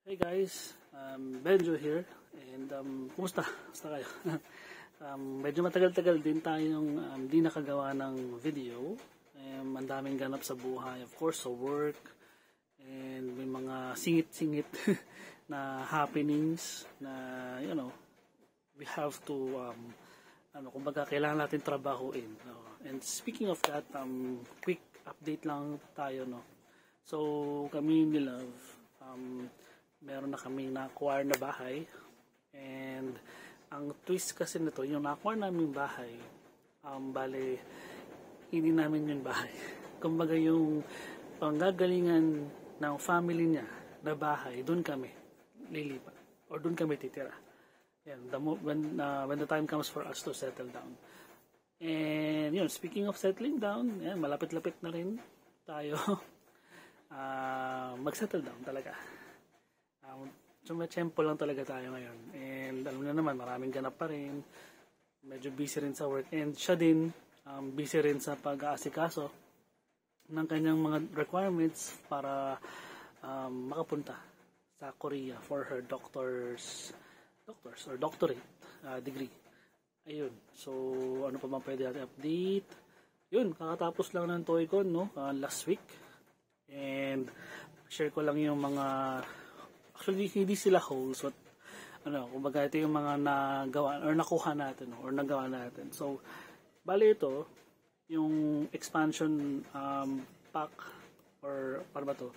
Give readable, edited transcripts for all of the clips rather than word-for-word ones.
Hey guys, Benjo here and kumusta? Kumusta kayo? Medyo matagal-tagal din tayong di nakagawa ng video. Ang daming ganap sa buhay, of course sa work, and may mga singit-singit na happenings na we have to kumbaga kailangan natin trabahuin. And speaking of that, quick update lang tayo, no. So kami ni Love, meron na kaming na-acquire na bahay, and ang twist kasi nito, yung na-acquire namin bahay, bale hindi namin yung bahay. Kumbaga yung panggagalingan ng family niya na bahay, doon kami lilipat or doon kami titira. Yan, when the time comes for us to settle down. And yun, speaking of settling down, yan, malapit-lapit na rin tayo mag-settle down talaga. Sumachempo lang talaga tayo ngayon. And alam na naman, maraming ganap pa rin. Medyo busy rin sa work. And siya din, busy rin sa pag-aasikaso ng kanyang mga requirements para makapunta sa Korea for her doctorate degree. Ayun. So, ano pa bang pwede natin update? Yun, kakatapos lang ng TOEICon, no? Last week. And share ko lang yung mga, actually hindi sila holes, but kumbaga ito yung mga nagawa or nakuha natin or nagawa natin. So bali ito yung expansion pack or para ba to,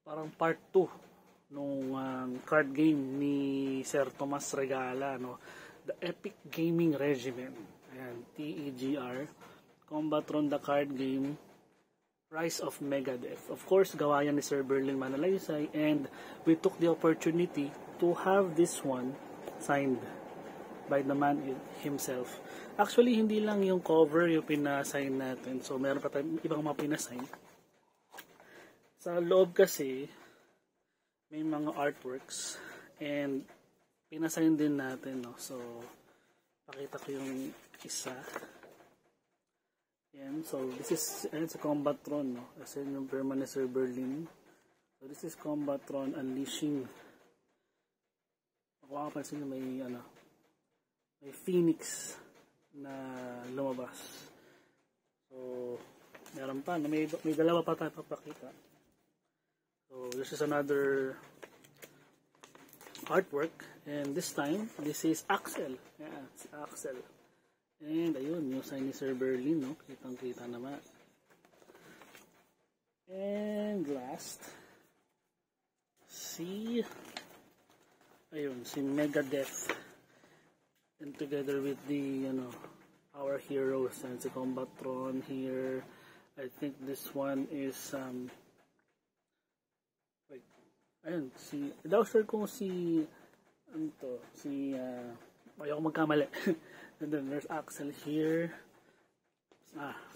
parang part 2 nung card game ni Sir Tomas Regala, no, The Epic Gaming Regimen. Ayan, TEGR, Combatron, the card game, Rise of Megadeth. Of course, gawa yan ni Sir Berlin Manalaysay, and we took the opportunity to have this one signed by the man himself. Actually, hindi lang yung cover yung pinasign natin. So, meron pa tayong ibang mga pinasign. Sa loob kasi, may mga artworks, and pinasign din natin, no? So, pakita ko yung isa. Yan, so this is sa Combatron, no? Kasi yung permanent Sir Berlin. So this is Combatron Unleashing. Kung makapansin nyo, may Phoenix na lumabas. So meron pa, may dalawa pa tayo papakita. So this is another artwork, and this time this is Axel. Yeah, it's Axel. And ayun, yung sign ni Sir Berlin, no? Kitang-kita naman. And last, si Megadeth. And together with the, our heroes, and si Combatron here. I think this one is, ayun, daw sure kung ayoko magkamali. And then there's Axel here.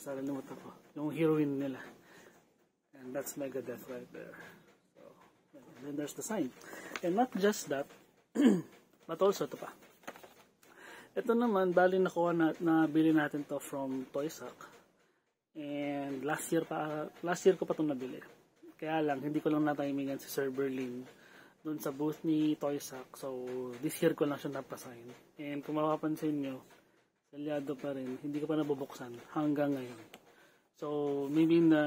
Saralimutan ko. Yung heroine nila. And that's Megadeth right there. So, and then there's the sign. And not just that, but also ito pa. Ito naman, bali nabili natin to from Toysac. And last year ko pa itong nabili. Kaya lang, hindi ko lang natimingan si Sir Berlin doon sa booth ni Toysac. So, this year ko lang siya napasign. And kung mapapansin nyo, salyado pa rin. Hindi ko pa nabubuksan hanggang ngayon. So, maybe in the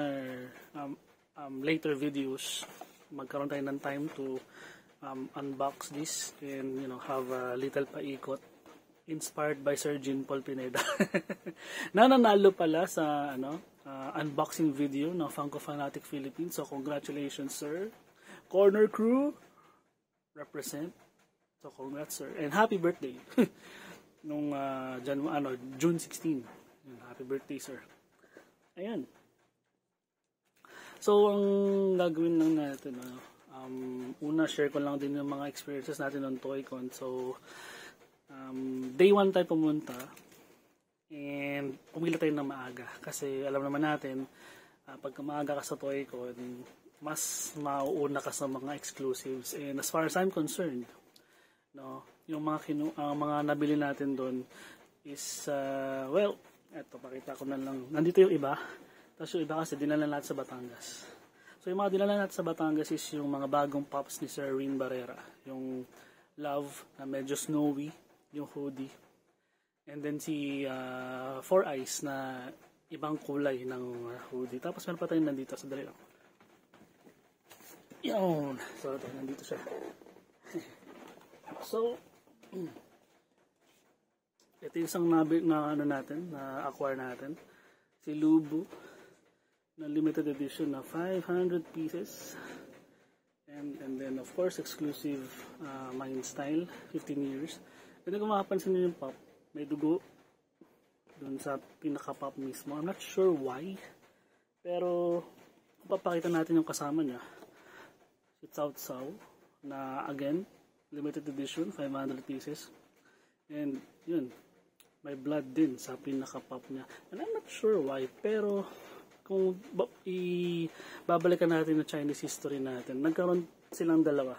later videos, magkaroon tayo ng time to unbox this and, have a little paikot. Inspired by Sir Jean Paul Pineda. Nananalo pala sa, unboxing video ng Funko Fanatic Philippines. So, congratulations, sir. Corner Crew represent. So congrats, sir, and happy birthday nung June 16. Happy birthday, sir. Ayan. So ang gagawin lang natin, una share ko lang din yung mga experiences natin ng TOEICon. So day 1 tayo pumunta, and pumila tayo ng maaga kasi alam naman natin, pagka maaga ka sa TOEICon, mas mauuna ka sa mga exclusives. And as far as I'm concerned, no, yung mga nabili natin doon is eto, pakita ko na lang. Nandito yung iba, tapos yung iba kasi dinala natin sa Batangas. So yung mga dinala natin sa Batangas is yung mga bagong pops ni Sir Rin Barrera. Yung Love na medyo snowy, yung hoodie. And then si Four Eyes na ibang kulay ng hoodie. Tapos meron pa tayong nandito sa dali lang. Yun. So ito, nandito siya. So, ito yung isang na-acquire natin. Si Lubu na limited edition na 500 pieces. And then of course exclusive Mind Style 15 years. And then kung makapansin niyo yung pop, may dugo dun sa pinaka-pop mismo. I'm not sure why, pero kung papakita natin yung kasama niya, si Cao Cao na again limited edition 500 pieces. And yun, may blood din sa pinaka-pop niya. And I'm not sure why, pero kung babalikan natin na Chinese history natin, nagkaroon silang dalawa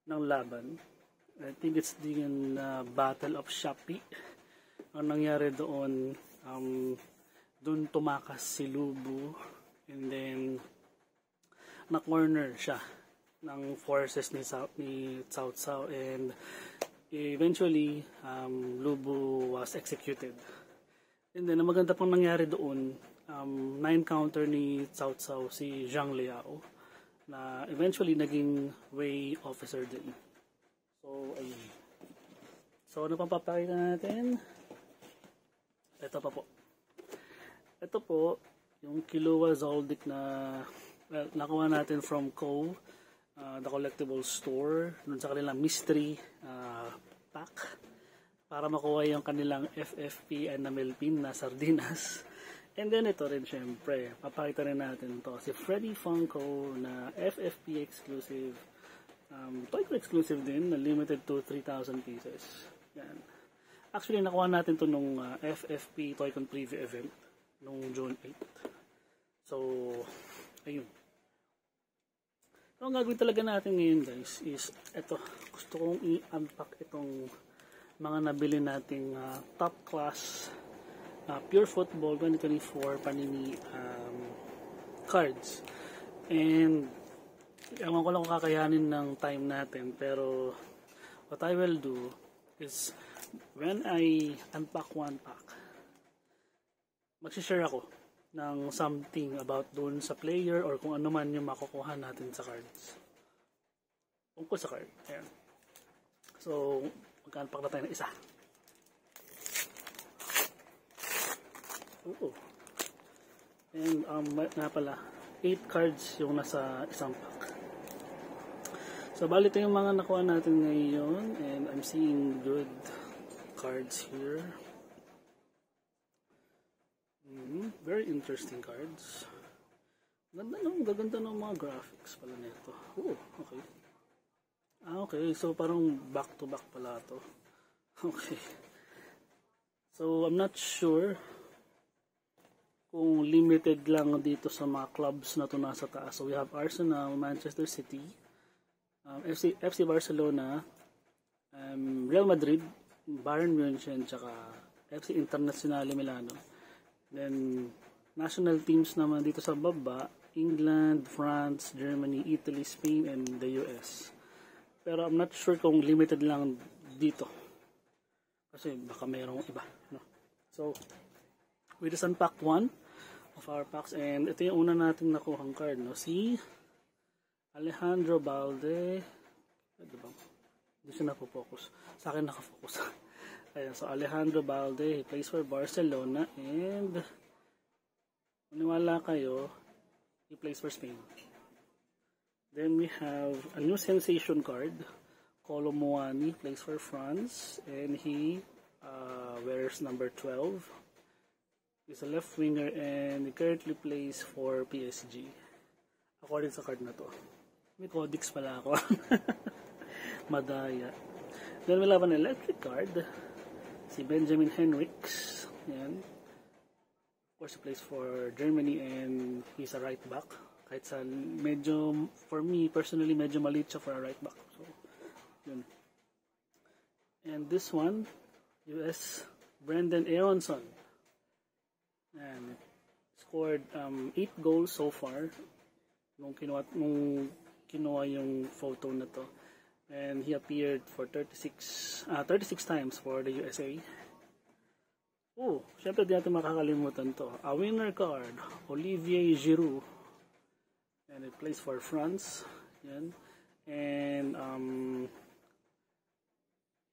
ng laban. I think it's the Battle of Shappi. Ang nangyari doon, doon tumakas si Lubu, and then na-corner siya ng forces ni Cao Cao, and eventually Lubu was executed. And then ang maganda pang nangyari doon, na-encounter ni Cao Cao si Zhang Liao na eventually naging Wei officer din. So, ayun. So, ano pang papakita natin? Ito pa po. Ito po, yung Killua Zoldyck na nakuha natin from Co, the collectible store, dun sa kanilang mystery pack, para makuha yung kanilang FFP enamel pin na sardinas. And then ito rin syempre, papakita rin natin to si Freddy Funko na FFP exclusive, Toy Co exclusive din, na limited to 3,000 pieces. Yan. Actually, nakuha natin to nung FFP Toy Con preview event nung June 8. So, ayun. So, ang gagawin talaga natin ngayon guys is, ito, gusto kong i-unpack itong mga nabili nating top class Pure Football 2024 Panini cards. And ewan ko lang kung kakayanin ng time natin, pero what I will do is when I unpack one pack, mag-share ako ng something about dun sa player or kung ano man yung makukuha natin sa cards. Tungkol sa card. Ayan. So, mag-unpack na tayo ng isa. Oo. And nga pala, 8 cards yung nasa isang pack. So bali ito yung mga nakuha natin ngayon, and I'm seeing good cards here. Very interesting cards. Gaganda ng mga graphics pala nito. Oh, okay. Okay, so parang back to back pala to. Okay. So I'm not sure kung limited lang dito sa mga clubs na to nasa taas. So we have Arsenal, Manchester City, FC Barcelona, Real Madrid, Bayern München, tsaka FC Internazionale Milano. Then national teams naman dito sa baba, England, France, Germany, Italy, Spain, and the US. Pero I'm not sure kung limited lang dito. Kasi baka mayroong iba. No? So, we just unpack one of our packs, and ito yung una nating nakuhang card, no? Si Alejandro Balde. Diba? Hindi siya napofocus. Sa akin nakafocus. Ayan, so Alejandro Balde, he plays for Barcelona, and maniwala kayo, he plays for Spain. Then we have a new sensation card, Kolo Muani, plays for France, and he wears number 12. He's a left winger and he currently plays for PSG. According sa card na to. May codex pala ako. Madaya. Then we'll have an electric card. Si Benjamin Henrichs. Yan. Of course, he plays for Germany and he's a right back. Kahit sa medyo, for me personally, medyo maliit siya for a right back. So, yun. And this one, US Brendan Aronson. And scored 8 goals so far nung kinuha yung photo na to. And he appeared for 36 times for the USA. Oh, syempre di natin makakalimutan to. A winner card, Olivier Giroud. And he plays for France. Yan. And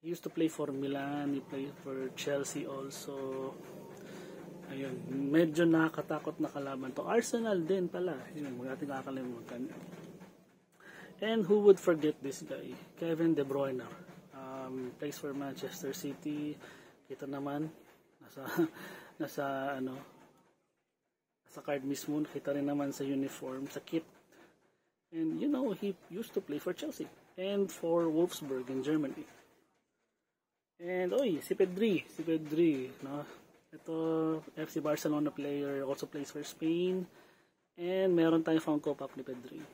he used to play for Milan, he played for Chelsea also. Ayun, medyo nakakatakot na kalaban to. Arsenal din pala. Yun, huwag natin kakalimutan. And who would forget this guy? Kevin De Bruyne. Plays for Manchester City. Kita naman, nasa card mismo. Kita rin naman sa uniform, sa kit. And you know, he used to play for Chelsea and for Wolfsburg in Germany. And si Pedri, no? Ito, FC Barcelona player, also plays for Spain. And meron tayong Funko Pop ni Pedri.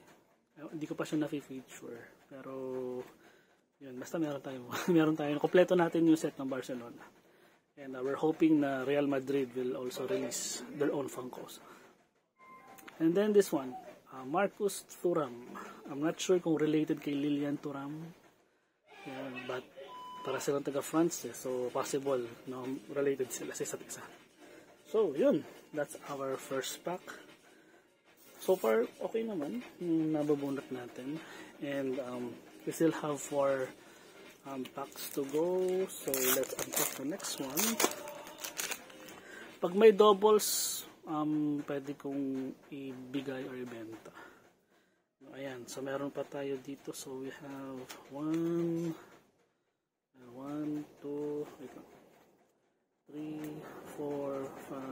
Hindi ko pa siya na-feature. Pero, yun, basta meron tayo. Kompleto natin yung set ng Barcelona. And we're hoping na Real Madrid will also release their own Funkos. And then this one, Marcus Thuram. I'm not sure kung related kay Lilian Thuram. Yeah, but para silang taga-France so possible no, related sila sa isa't isa. So yun, that's our first pack. So far okay naman yung nabubunot natin, and we still have 4 packs to go. So let's unpack the next one. Pag may doubles, pwede kong ibigay or ibenta. Ayan, so meron pa tayo dito. So we have 1, 2, 3, 4, 5,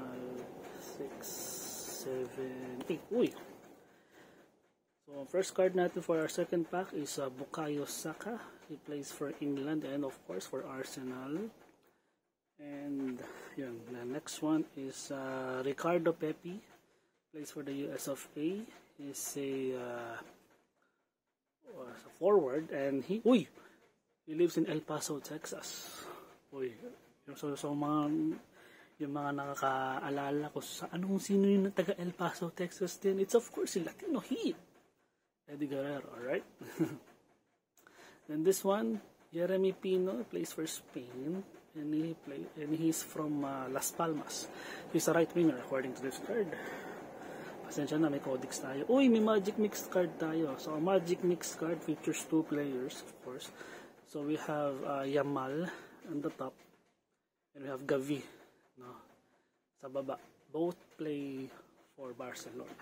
6, 7, 8. Uy! So first card natin for our second pack is Bukayo Saka. He plays for England and of course for Arsenal. And yun, the next one is Ricardo Pepi. Plays for the US of A. He's a forward, and he lives in El Paso, Texas. So yung mga nakakaalala ko sa sino yung taga El Paso, Texas din, it's of course si Latino Heat, Eddie Guerrero, alright? Then this one, Jeremy Pino, plays for Spain, and he's from Las Palmas. He's a right winger according to this card. Pasensya na, may codex tayo. May Magic Mix card tayo. So a Magic Mix card features 2 players, of course. So we have Yamal on the top, and we have Gavi, no, sa baba. Both play for Barcelona.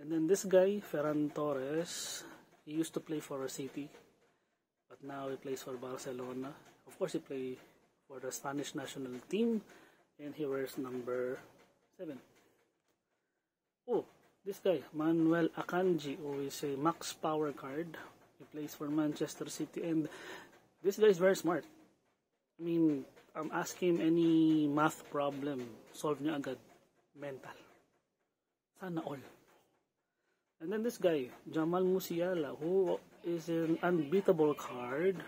And then this guy, Ferran Torres, he used to play for City, but now he plays for Barcelona. Of course, he plays for the Spanish national team, and he wears number 7. This guy, Manuel Akanji, who is a max power card. He plays for Manchester City, and this guy is very smart. I mean, ask him any math problem, solve niya agad. Mental. Sana all. And then this guy, Jamal Musiala, who is an unbeatable card.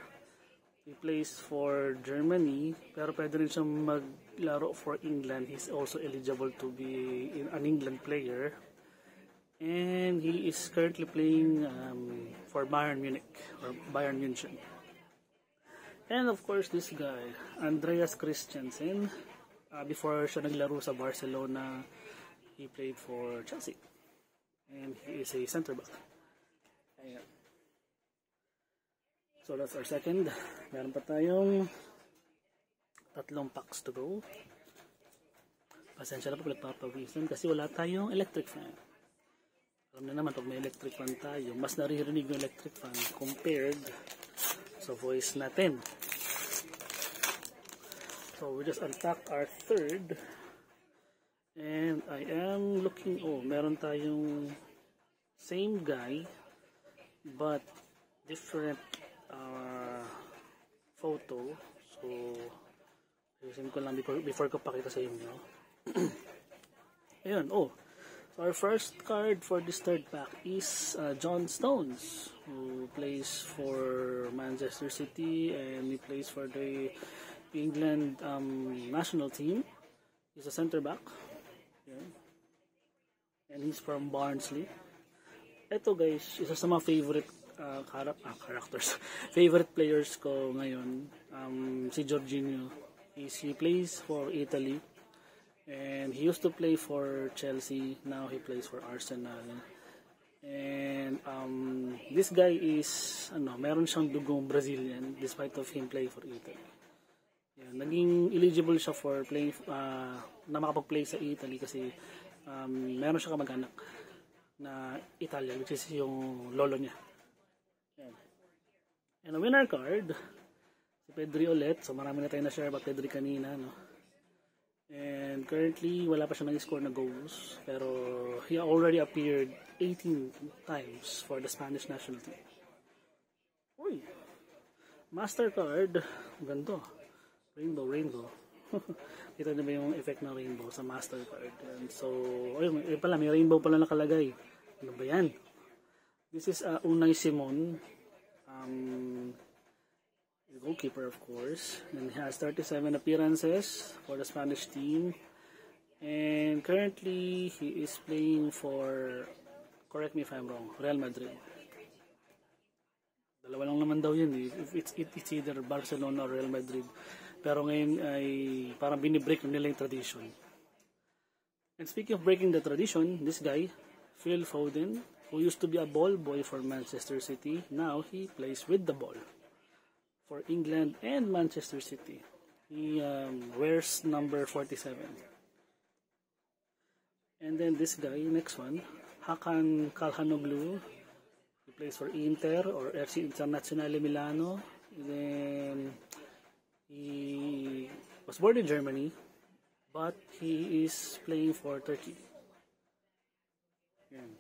He plays for Germany, pero pwede rin siyang maglaro for England. He's also eligible to be an England player. And he is currently playing for Bayern Munich, or Bayern München. And of course, this guy, Andreas Christensen. Before siya naglaro sa Barcelona, he played for Chelsea. And he is a center back. Ayan. So that's our second. Meron pa tayong 3 packs to go. Pasensya na po, nagpapawisan kasi wala tayong electric fan. Alam na naman, pag may electric fan tayo, mas naririnig yung electric fan compared sa voice natin. So we just unpacked our third. And I am looking, meron tayong same guy, but different photo. So, ayusin ko lang before ko pakita sa inyo. Ayun, so our first card for this third pack is John Stones, who plays for Manchester City, and he plays for the England national team. He's a center back. Yeah. and he's from Barnsley. Ito guys, isa sa mga favorite characters, favorite players ko ngayon, si Jorginho. He plays for Italy, and he used to play for Chelsea. Now he plays for Arsenal. And this guy is meron siyang dugong Brazilian despite of him playing for Italy. Yeah, naging eligible siya for playing na makapag-play sa Italy kasi meron siya kamag-anak na Italian, which is yung lolo niya. Yan. And a winner card, si Pedri ulit. So marami na tayo na-share about Pedri kanina, no? And currently, wala pa siya nag-score na goals. Pero he already appeared 18 times for the Spanish national team. Uy! Mastercard. Ganito. Rainbow. Kita na ba yung effect ng rainbow sa Mastercard? And so, ayun, pala, may rainbow pala nakalagay. Ano ba yan? This is Unai Simon. Goalkeeper, of course, and he has 37 appearances for the Spanish team, and currently he is playing for, correct me if I'm wrong, Real Madrid. Dalawa lang naman daw yun eh. It's either Barcelona or Real Madrid, pero ngayon ay parang binibreak nila yung tradition. And speaking of breaking the tradition, this guy, Phil Foden, who used to be a ball boy for Manchester City, now he plays with the ball for England and Manchester City. He wears number 47. And then this guy, next one, Hakan Calhanoglu. He plays for Inter or FC Internazionale Milano. And then he was born in Germany, but he is playing for Turkey. Yan.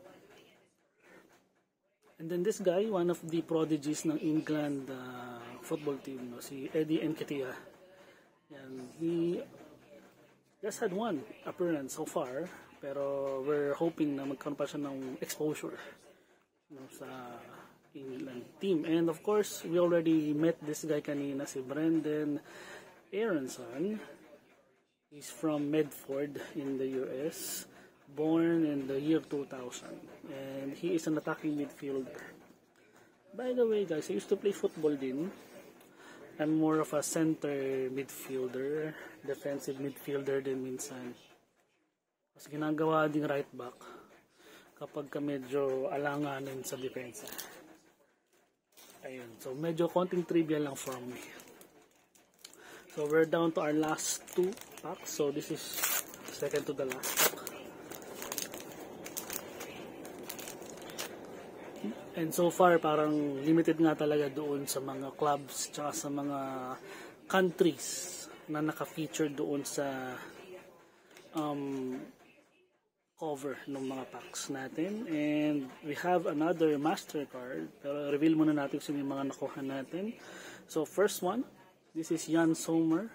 And then this guy, one of the prodigies ng England football team, no, si Eddie Nketiah. And he just had one appearance so far, pero we're hoping na magkaroon pa siya ng exposure, no, sa England team. And of course, we already met this guy kanina, si Brendan Aronson. He's from Medford in the US, born in the year 2000, and he is an attacking midfielder. By the way guys, I used to play football din. I'm more of a center midfielder, defensive midfielder din minsan. Mas ginagawa ding right back kapag ka medyo alanganin sa depensa. Ayun, so medyo konting trivia lang from me. So we're down to our last two packs. So this is second to the last pack. And so far, parang limited nga talaga doon sa mga clubs tsaka sa mga countries na naka-feature doon sa cover ng mga packs natin. And we have another Mastercard. Pero reveal muna natin kung sino yung mga nakuha natin. So first one, this is Jan Sommer,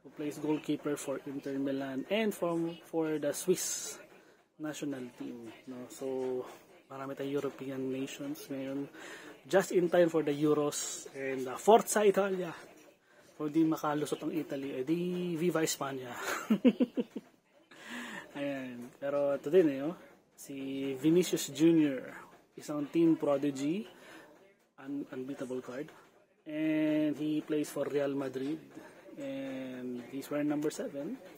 who plays goalkeeper for Inter Milan and for the Swiss national team. No? So marami tayong European nations ngayon. Just in time for the Euros and Forza Italia. Kung di makalusot ang Italy, di Viva España. Ayan. Pero ito din si Vinicius Jr. isang team prodigy. Unbeatable card. And he plays for Real Madrid. And he's wearing number 7.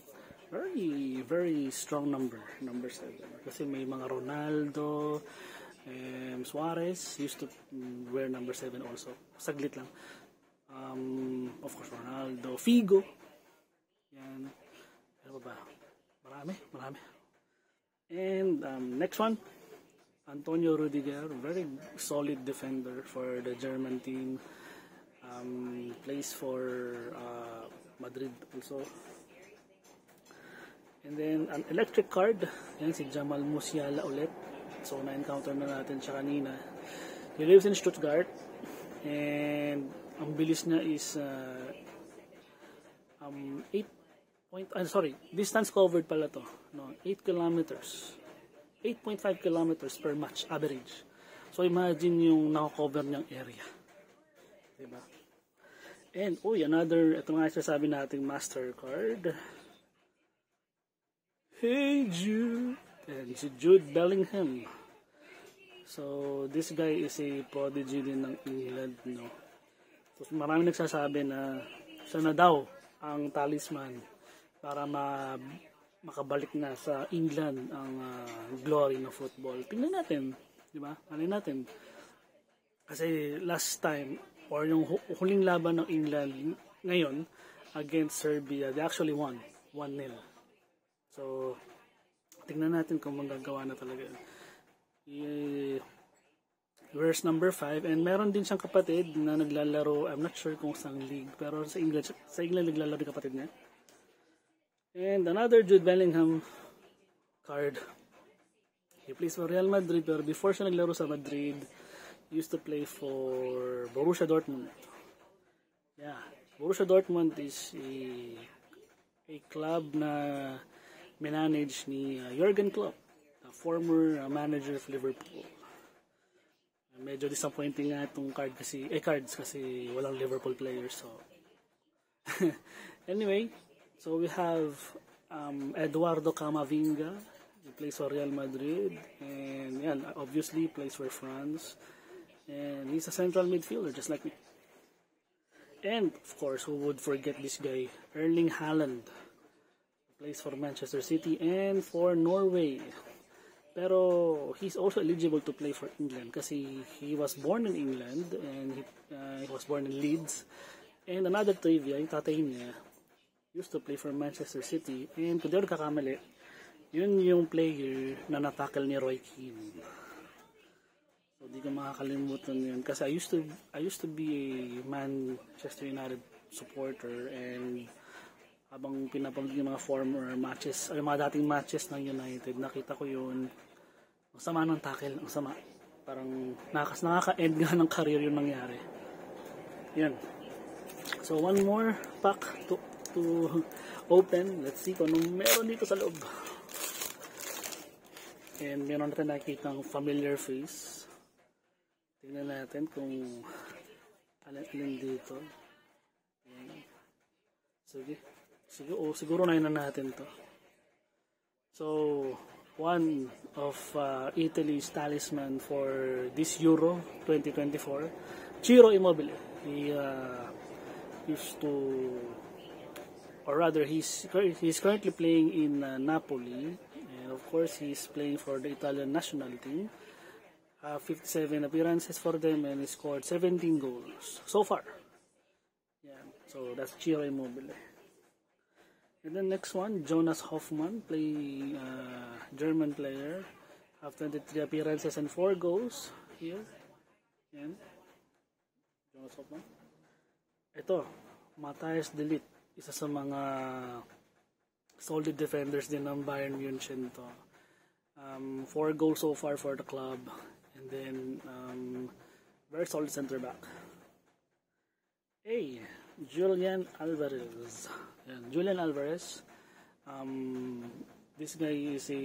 Very, very strong number 7. Kasi may mga Ronaldo, Suarez used to wear number 7 also. Saglit lang. Of course, Ronaldo, Figo. Yan. Ano ba? Marami. And next one, Antonio Rudiger, very solid defender for the German team. Plays for Madrid also. And then, an electric card. Yan, si Jamal Musiala ulit. So, na-encounter na natin siya kanina. He lives in Stuttgart. And, ang bilis niya is distance covered pala to. No, 8 kilometers. 8.5 kilometers per match, average. So, imagine yung nakakover niyang area. Diba? And, ito nga sabi nating Mastercard. Hey Jude, And si Jude Bellingham. So, this guy is a prodigy din ng England, no? So, marami nagsasabi na siya na daw ang talisman para makabalik na sa England ang glory ng football. Tingnan natin, di ba? Ano natin? Kasi last time, or yung huling laban ng England ngayon against Serbia, they actually won 1-0. So, tingnan natin kung magagawa na talaga. Verse number 5, and meron din siyang kapatid na naglalaro, I'm not sure kung saan league, pero sa England naglalaro yung kapatid niya. And another Jude Bellingham card. He plays for Real Madrid, pero before siya naglaro sa Madrid, he used to play for Borussia Dortmund. Yeah, Borussia Dortmund is a club na manage ni Jurgen Klopp, the former manager of Liverpool. Medyo disappointing nga itong cards kasi walang Liverpool players. So anyway, so we have Eduardo Camavinga. He plays for Real Madrid, and yeah, obviously plays for France, and he's a central midfielder just like me. And of course, who would forget this guy, Erling Haaland. He plays for Manchester City and for Norway. Pero he's also eligible to play for England kasi he was born in England, and he was born in Leeds. And another trivia, yung tatay niya used to play for Manchester City, and kung di ako nakakamali, yun yung player na natackle ni Roy Keane. So di ko makakalimutan yun kasi I used to be a Manchester United supporter, and habang pinapanood yung mga former matches, ay mga dating matches ng United, nakita ko yun. Ang sama ng tackle, ang sama. Parang nakaka-end nga ng career yung nangyari. Yan. So one more pack to open. Let's see kung anong meron dito sa loob. And meron natin nakikita ng familiar face. Tingnan natin kung alin dito. Yan. Sige. Siguro na natin to. So, one of Italy's talisman for this Euro 2024, Ciro Immobile. He used to, or rather, he's currently playing in Napoli, and of course, he's playing for the Italian national team. 57 appearances for them, and he scored 17 goals so far. Yeah, so that's Ciro Immobile. And then next one, Jonas Hoffmann, German player, have 23 appearances and 4 goals here. Yan. Jonas Hoffmann. Ito, Matthias de Ligt, isa sa mga solid defenders din ng Bayern München to. 4 goals so far for the club, and then very solid center back. Julian Alvarez. Julian Alvarez, this guy is a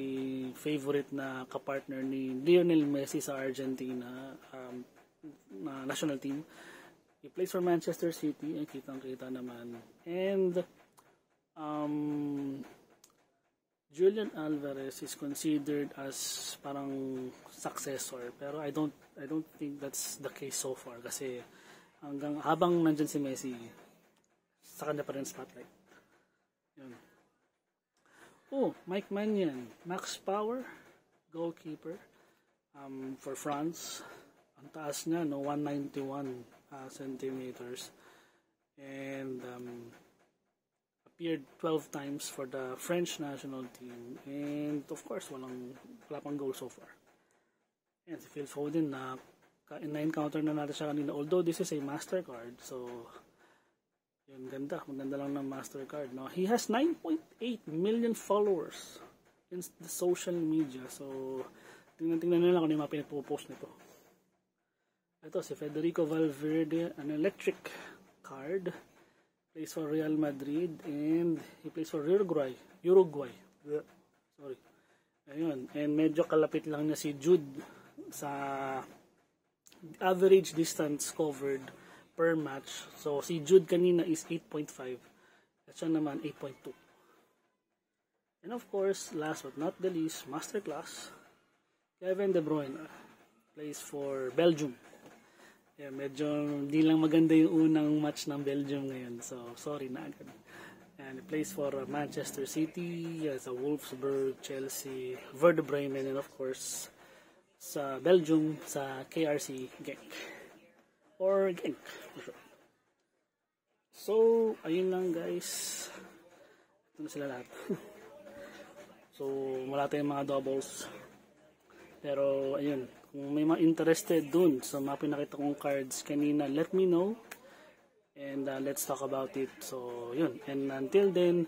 favorite na kapartner ni Lionel Messi sa Argentina national team. He plays for Manchester City, ay kitang-kita naman. And Julian Alvarez is considered as parang successor, pero I don't think that's the case so far kasi habang nandyan si Messi, sa kanya pa rin spotlight. Yun. Mike Maignan, Max Power, goalkeeper for France. Ang taas niya, 191 centimeters. And appeared 12 times for the French national team. And of course, wala pang goal so far. And si Phil Foden, na-encounter na natin siya kanina. Although this is a MasterCard, so yun, maganda lang ng MasterCard, no? He has 9.8 million followers in the social media. So, tingnan nila kung ano yung mga pinapopost nito. Ito, si Federico Valverde, an electric card. Plays for Real Madrid, and he plays for Uruguay. Sorry. Ayun, and medyo kalapit lang niya si Jude sa average distance covered per match. So, si Jude kanina is 8.5. At siya naman 8.2. And of course, last but not the least, masterclass, Kevin De Bruyne plays for Belgium. Yeah, medyo di lang maganda yung unang match ng Belgium ngayon. So, sorry na agad. And he plays for Manchester City, sa Wolfsburg, Chelsea, Werder Bremen, and of course, sa Belgium, sa KRC Genk. Or Genk, for sure. So, ayun lang guys. Ito na sila lahat. So, wala tayong mga doubles. Pero, ayun. Kung may mga interested dun sa mga pinakita kong cards kanina, let me know. And let's talk about it. So, yun. And until then,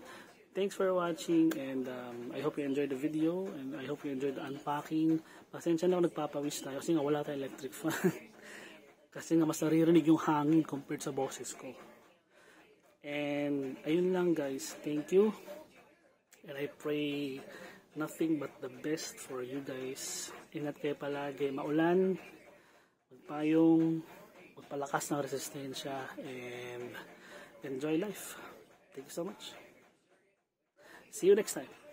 thanks for watching. And I hope you enjoyed the video. And I hope you enjoyed the unpacking. Pasensya na ako nagpapawis tayo kasi nga wala tayong electric fan. Kasi nga mas naririnig yung hangin compared sa boses ko. And ayun lang guys. Thank you. And I pray nothing but the best for you guys. Ingat kayo palagi. Maulan, magpayong, magpalakas ng resistensya, and enjoy life. Thank you so much. See you next time.